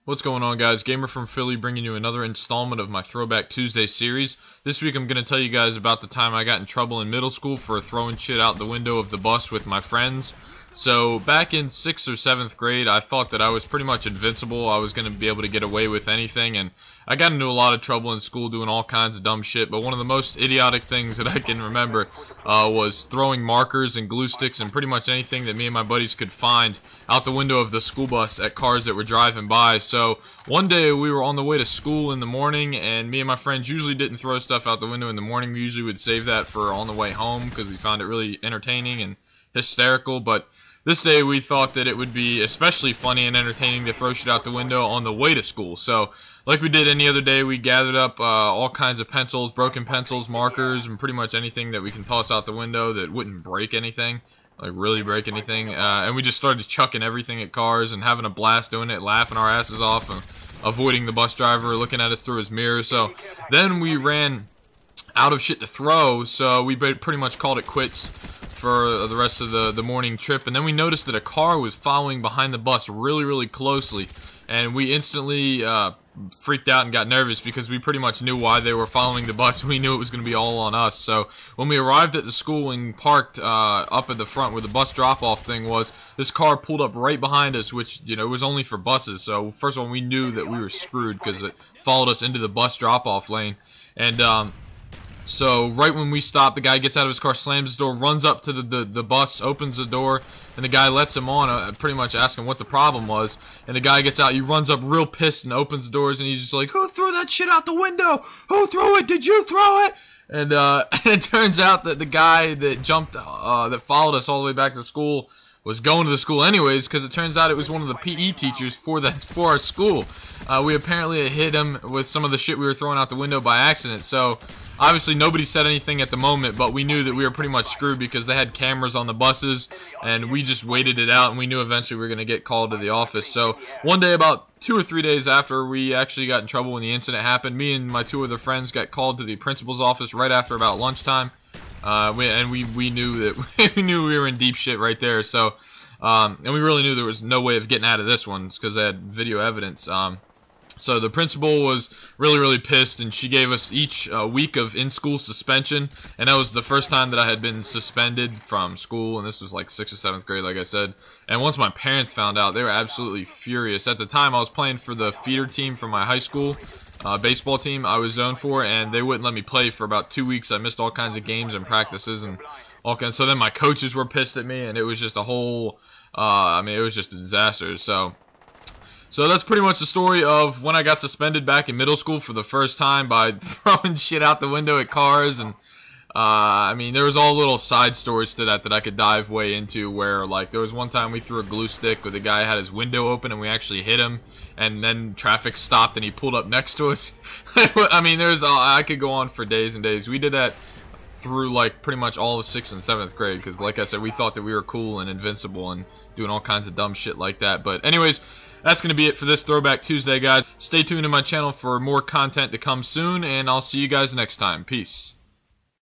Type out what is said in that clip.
What's going on, guys? Gamer from Philly bringing you another installment of my Throwback Tuesday series. This week I'm going to tell you guys about the time I got in trouble in middle school for throwing shit out the window of the bus with my friends. So back in 6th or 7th grade, I thought that I was pretty much invincible. I was going to be able to get away with anything, and I got into a lot of trouble in school doing all kinds of dumb shit, but one of the most idiotic things that I can remember was throwing markers and glue sticks and pretty much anything that me and my buddies could find out the window of the school bus at cars that were driving by. So one day we were on the way to school in the morning, and me and my friends usually didn't throw stuff out the window in the morning. We usually would save that for on the way home because we found it really entertaining and hysterical, but this day we thought that it would be especially funny and entertaining to throw shit out the window on the way to school. So like we did any other day, we gathered up all kinds of pencils, broken pencils, markers, and pretty much anything that we can toss out the window that wouldn't break anything, like really break anything, and we just started chucking everything at cars and having a blast doing it, laughing our asses off and avoiding the bus driver looking at us through his mirror. So then we ran out of shit to throw, so we pretty much called it quits for the rest of the morning trip. And then we noticed that a car was following behind the bus really closely, and we instantly freaked out and got nervous because we pretty much knew why they were following the bus. We knew it was going to be all on us. So when we arrived at the school and parked up at the front where the bus drop-off thing was, this car pulled up right behind us, which, you know, was only for buses. So first of all, we knew that we were screwed because it followed us into the bus drop-off lane. And so right when we stopped, the guy gets out of his car, slams his door, runs up to the bus, opens the door, and the guy lets him on, pretty much asking what the problem was. And the guy gets out, he runs up real pissed and opens the doors, and he's just like, "Who threw that shit out the window? Who threw it? Did you throw it?" And it turns out that the guy that jumped, that followed us all the way back to school was going to the school anyways, because it turns out it was one of the PE teachers for our school. We apparently had hit him with some of the shit we were throwing out the window by accident. So obviously nobody said anything at the moment, but we knew that we were pretty much screwed because they had cameras on the buses, and we just waited it out, and we knew eventually we were going to get called to the office. So one day, about 2 or 3 days after we actually got in trouble when the incident happened, me and my 2 other friends got called to the principal's office right after about lunchtime. We knew that we knew we were in deep shit right there. So and we really knew there was no way of getting out of this one because they had video evidence. So the principal was really pissed, and she gave us each a week of in-school suspension, and that was the first time that I had been suspended from school, and this was like 6th or 7th grade, like I said. And once my parents found out, they were absolutely furious. At the time, I was playing for the feeder team from my high school baseball team I was zoned for, and they wouldn't let me play for about 2 weeks. I missed all kinds of games and practices and all kinds. So then my coaches were pissed at me, and it was just a whole, it was just a disaster. So that's pretty much the story of when I got suspended back in middle school for the first time by throwing shit out the window at cars. And there was all little side stories to that I could dive way into, where like there was one time we threw a glue stick where the guy had his window open and we actually hit him, and then traffic stopped and he pulled up next to us. I could go on for days and days. We did that through like pretty much all of 6th and 7th grade because, like I said, we thought that we were cool and invincible and doing all kinds of dumb shit like that. But anyways, that's going to be it for this Throwback Tuesday, guys. Stay tuned to my channel for more content to come soon, and I'll see you guys next time. Peace.